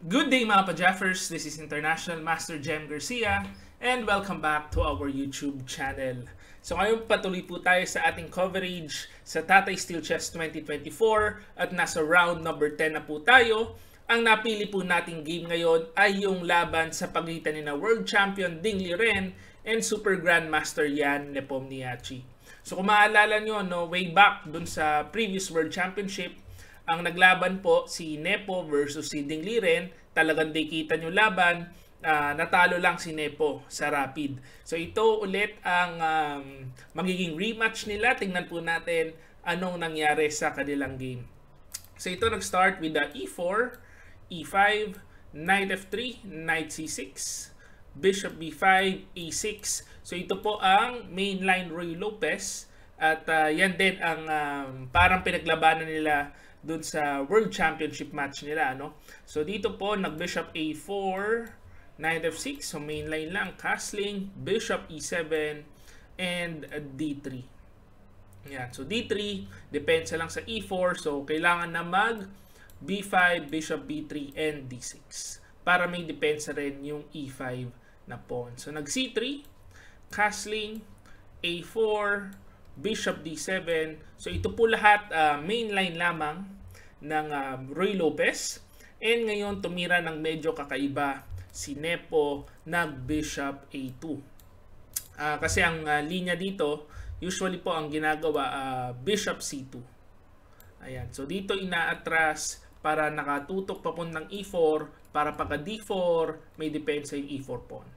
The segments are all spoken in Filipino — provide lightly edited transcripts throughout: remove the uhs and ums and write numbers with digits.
Good day mga pa-Jaffers, this is International Master Jem Garcia and welcome back to our YouTube channel. So ngayon patuloy po tayo sa ating coverage sa Tatay Steel Chess 2024 at nasa round number 10 na po tayo. Ang napili po nating game ngayon ay yung laban sa pagitan ni na World Champion Ding Liren and Super Grandmaster Jan Nepomniachtchi. So kung maalala nyo, way back dun sa previous World Championship, ang naglaban po si Nepo versus si Ding Liren. Talagang kita nyo laban, natalo lang si Nepo sa Rapid. So ito ulit ang magiging rematch nila. Tingnan po natin anong nangyari sa kanilang game. So ito nag-start with the E4, E5, Knight F3, Knight C6, Bishop B5, A6. So ito po ang mainline Ruy Lopez. At yan din ang parang pinaglabanan nila dun sa World Championship match nila, no? So dito po nag-Bishop A4, Knight F6, so mainline lang, castling, Bishop E7, and D3. Yan, so D3, depensa lang sa E4, so kailangan na mag B5, Bishop B3, and D6 para may depensa rin yung E5 na pawn. So nag C3, castling, A4, Bishop D7. So ito po lahat mainline lamang ng Ruy Lopez. And ngayon tumira ng medyo kakaiba si Nepo, nag-Bishop A2. Kasi ang linya dito, usually po ang ginagawa Bishop C2. Ayan. So dito inaatras para nakatutok papuntang E4 para pagka D4 may depensa yung E4 pawn.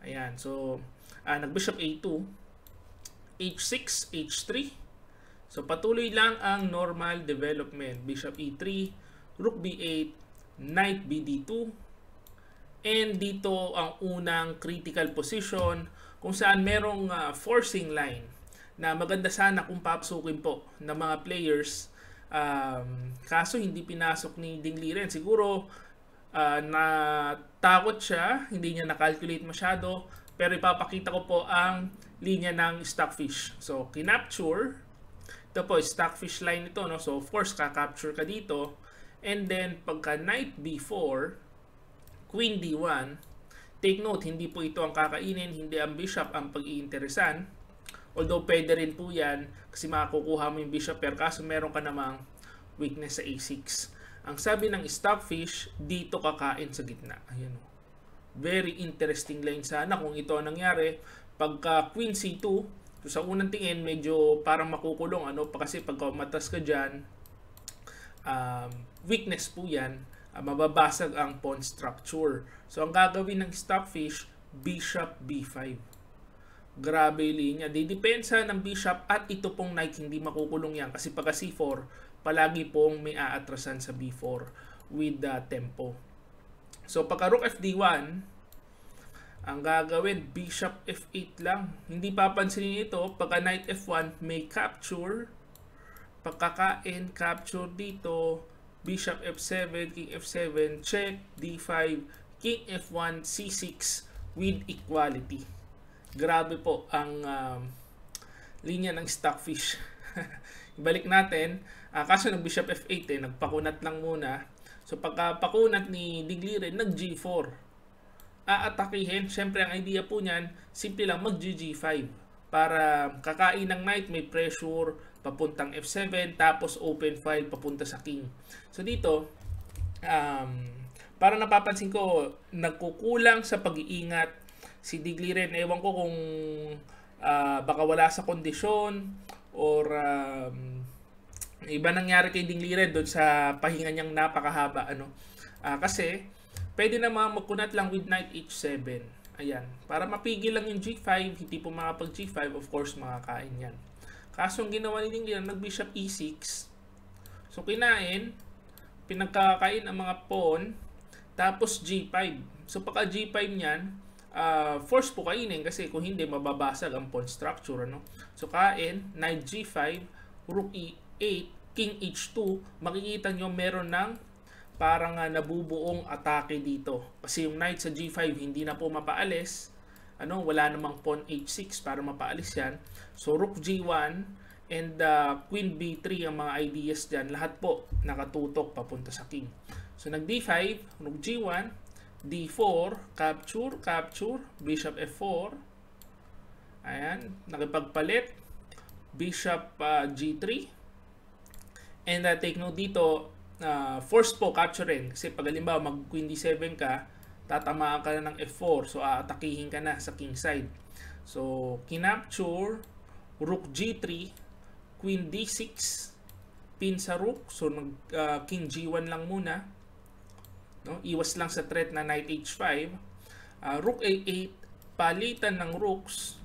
Ayan. So nag-Bishop A2, H6, H3. So patuloy lang ang normal development. Bishop E3, Rook B8, Knight BD2. And dito ang unang critical position kung saan merong forcing line na maganda sana kung papasukin po ng mga players. Kaso hindi pinasok ni Ding Liren. Siguro natakot siya, hindi niya na-calculate masyado. Pero ipapakita ko po ang linya ng Stockfish. So, kinapture. Ito po, Stockfish line ito, no? So, of course, kakapture ka dito. And then, pagka Knight B4, Queen D1, take note, hindi po ito ang kakainin, hindi ang Bishop ang pag-iinteresan. Although, pwede rin po yan kasi makakukuha mo yung Bishop, pero kaso meron ka namang weakness sa A6. Ang sabi ng Stockfish, dito kakain sa gitna. Ayan, o. Very interesting line sana kung ito ang nangyari. Pagka Queen C2, so sa unang tingin medyo parang makukulong kasi pagka umatras ka dyan, weakness po yan, mababasag ang pawn structure. So ang gagawin ng Stockfish, Bishop B5. Grabe yung linya. Didepensa ng Bishop at ito pong Knight hindi makukulong yan kasi pagka C4, palagi pong may aatrasan sa B4 with the tempo. So pagka Rook FD1, ang gagawin, Bishop F8 lang. Hindi papansinin ito. Pagka Knight F1, may capture. Pagkakain, capture dito. Bishop F7, King F7, check, D5, King F1, C6 with equality. Grabe po ang linya ng Stockfish. Ibalik natin. Kaso ng Bishop F8 nagpakunat lang muna. So pagka pakunat ni Ding Liren, nag-G4. Aatakihin. Siyempre ang idea po niyan, simple lang mag-G5 para kakain ng Knight, may pressure papuntang F7 tapos open file papunta sa King. So dito, para napapansin ko, nagkukulang sa pag-iingat si Ding Liren. Ewan ko kung baka wala sa kondisyon or iba nangyari kay Ding Liren doon sa pahinga niyang napakahaba. Kasi pwede naman magkunat lang with Knight H7. Ayan. Para mapigil lang yung G5, hindi po makapag G5, of course, makakain yan. Kaso ang ginawa ni Ding Liren, nag-Bishop E6. So, kinain, pinagkakain ang mga pawn, tapos G5. So, pagka G5 niyan, force po kainin kasi kung hindi, mababasag ang pawn structure. So, kain, Knight G5, Rook E8, King H2, makikita nyo meron ng parang nabubuong atake dito. Kasi yung Knight sa G5 hindi na po mapaalis. Wala namang pawn H6 para mapaalis yan. So Rook G1 and Queen B3 ang mga ideas dyan. Lahat po nakatutok papunta sa King. So nag D5, rook G1, D4, capture, bishop F4. Ayan, nakipagpalit, bishop G3. And take note dito, forced po capturein. Kasi pag halimbawa mag queen D7 ka, tatamaan ka na ng F4. So aatakihin ka na sa king side. So kinapture, rook G3, queen D6, pin sa rook. So king G1 lang muna. No? Iwas lang sa threat na knight H5. Rook A8, palitan ng rooks.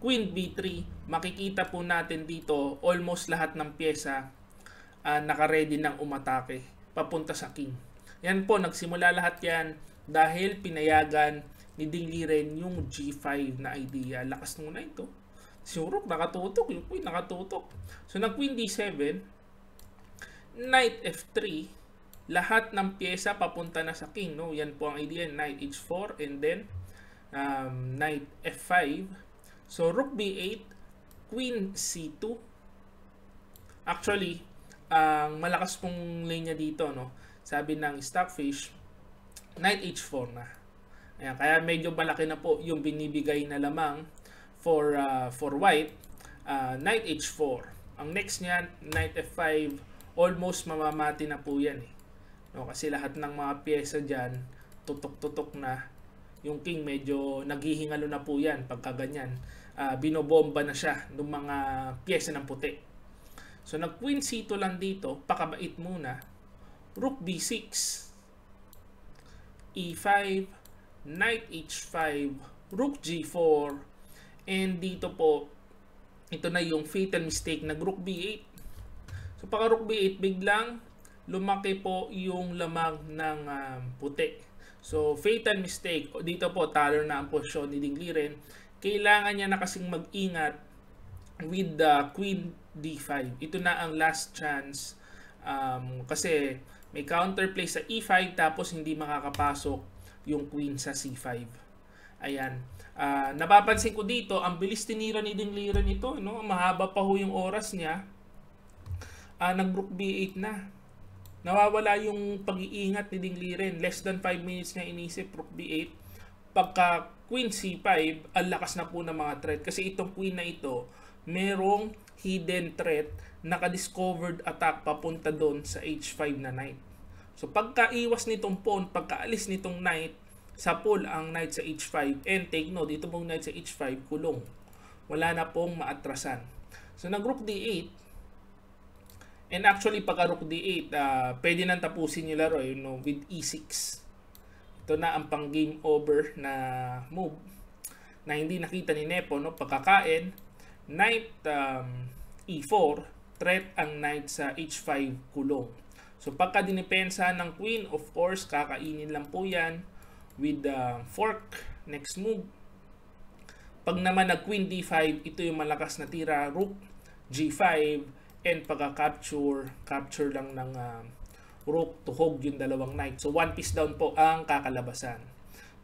Queen B3, makikita po natin dito almost lahat ng pyesa naka-ready ng umatake papunta sa king. Yan po, nagsimula lahat yan dahil pinayagan ni Ding Liren yung G5 na idea. Lakas nung na ito. Si rook nakatutok, yung queen nakatutok. So nag queen D7, knight F3, lahat ng pyesa papunta na sa king, no? Yan po ang idea, knight H4 and then knight F5. So rook B8, queen C2. Actually, ang malakas pong linya dito, no? Sabi ng Stockfish, knight H4 na. Ayan, kaya medyo malaki na po yung binibigay na lamang for white. Knight H4. Ang next niyan, knight F5, almost mamamati na po yan eh. No, kasi lahat ng mga pyesa dyan, tutok-tutok na. Yung king medyo naghihingalo na po yan pagka ganyan. Binobomba na siya ng mga pyesa ng puti. So nag queen C2 lang dito, pakabait muna. Rook B6, E5, knight H5, rook G4, and dito po, ito na yung fatal mistake, nag rook B8. So pagka rook B8, biglang lumaki po yung lamang ng puti. So fatal mistake, dito po talo na ang posisyon ni Ding Liren. Kailangan niya na kasing mag-ingat with the queen D5. Ito na ang last chance kasi may counterplay sa E5 tapos hindi makakapasok yung queen sa C5. Ayan. Napapansin ko dito, ang bilis tinira ni Ding Liren ito, no? Mahaba pa ho yung oras niya. Nag-rook B8 na. Nawawala yung pag-iingat ni Ding Liren. Less than 5 minutes niya inisip rook B8. Pagka queen C5, ang lakas na po ng mga threat. Kasi itong queen na ito, merong hidden threat, naka-discovered attack papunta doon sa H5 na knight. So pagka-iwas nitong pawn, pagka-alis nitong knight, sa pull ang knight sa H5. And take note, dito pong knight sa H5, kulong. Wala na pong maatrasan. So nag-rook D8. And actually, pagka rook D8, pwede nang tapusin yung laro, with E6. Ito na ang pang-game over na move na hindi nakita ni Nepo, no? Pagkakain, knight E4, threat ang knight sa H5, kulong. So pagka dinipensa ng queen, of course, kakainin lang po yan with the fork. Next move. Pag naman nag queen D5, ito yung malakas na tira, rook G5, and pagka-capture lang ng rook to hog yung dalawang knight. So one piece down po ang kakalabasan.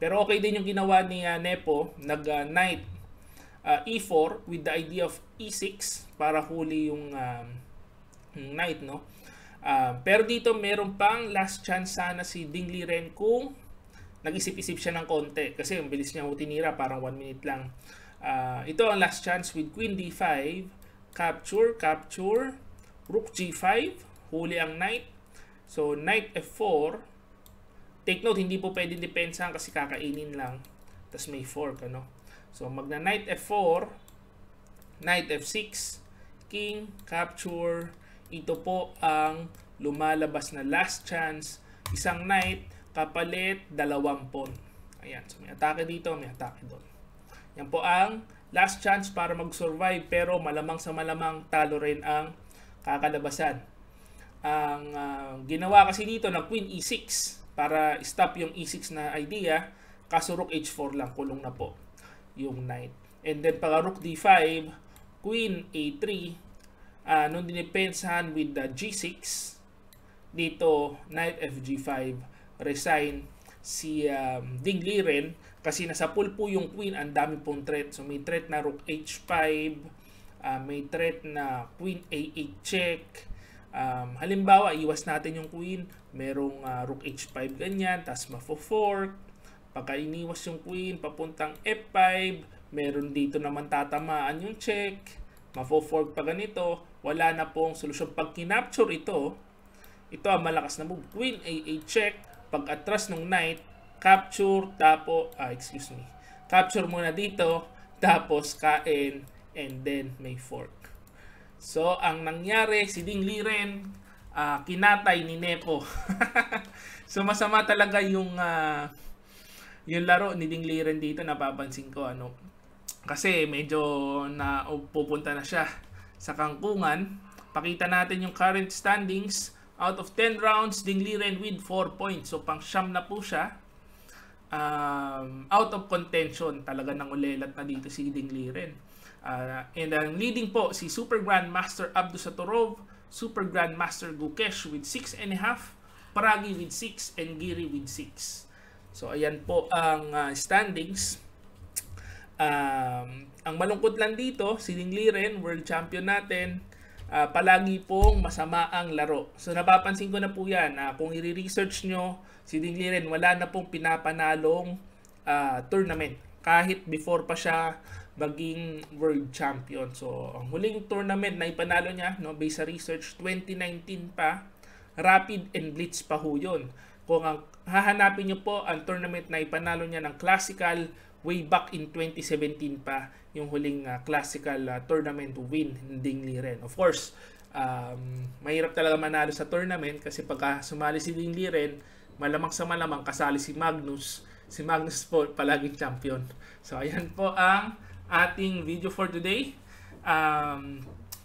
Pero okay din yung ginawa ni Nepo, nag-knight E4 with the idea of E6 para huli yung knight, no? Pero dito meron pang last chance sana si Ding Liren kung nag-isip-isip siya ng konti kasi ang bilis niya tinira, parang 1 minute lang. Ito ang last chance with queen D5, capture, rook G5, huli ang knight. So knight F4. Take note, hindi po pwedeng depensahan kasi kakainin lang. Tapos may fork, ano? So magna knight F4, knight F6, king, capture. Ito po ang lumalabas na last chance. Isang knight, kapalit, dalawang pawn. Ayan, so may atake dito, may atake doon. Yan po ang last chance para mag-survive, pero malamang sa malamang talo rin ang kakalabasan. Ang ginawa kasi dito na queen E6 para stop yung E6 na idea, kaso rook H4 lang, kulong na po yung knight. And then pag rook D5, queen A3, nung dinipensahan with the G6, dito knight FG5, resign si Ding Liren kasi nasa pool po yung queen, ang dami pong threat. So may threat na rook H5, may threat na queen A8 check, Halimbawa, iwas natin yung queen, merong rook h5 ganyan, tapos mafo-fork. Pagka iniwas yung queen, papuntang f5, meron dito naman tatamaan yung check, mafo-fork pa ganito, wala na pong solusyon. Pag kinapture ito ang malakas na move. Queen a8 check, pag atras ng knight, capture, capture muna dito, tapos kain, and then may fork. So, ang nangyari, si Ding Liren, kinatay ni Nepo. So, masama talaga yung laro ni Ding Liren dito, napapansin ko. Kasi medyo pupunta na siya sa kangkungan. Pakita natin yung current standings. Out of 10 rounds, Ding Liren with 4 points. So, pang-siyam na po siya. Out of contention. Talaga nang ulelat na dito si Ding Liren. And ang leading po si Super Grandmaster Abdusatorov, Super Grandmaster Gukesh with 6.5, Paragi with 6, and Giri with 6. So ayan po ang standings. Ang malungkot lang dito, si Ding Liren, world champion natin, palagi pong masama ang laro. So napapansin ko na po yan. Kung i-research nyo, si Ding Liren wala na pong pinapanalong tournament. Kahit before pa siya maging world champion. So, ang huling tournament na ipanalo niya, based sa research, 2019 pa, Rapid and Blitz pa ho yun. Kung hahanapin niyo po ang tournament na ipanalo niya ng classical, way back in 2017 pa, yung huling classical tournament to win, Ding Liren. Of course, mahirap talaga manalo sa tournament kasi pagka sumali si Ding Liren, malamang sa malamang kasali si Magnus. Si Magnus po palaging champion. So, ayan po ang ating video for today.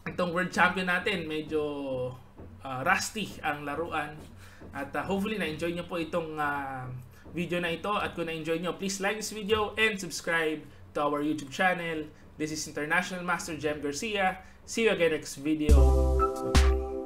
Itong world champion natin, medyo rusty ang laruan. At hopefully na-enjoy nyo po itong video na ito. At kung na-enjoy nyo, please like this video and subscribe to our YouTube channel. This is International Master Jem Garcia. See you again next video. Bye.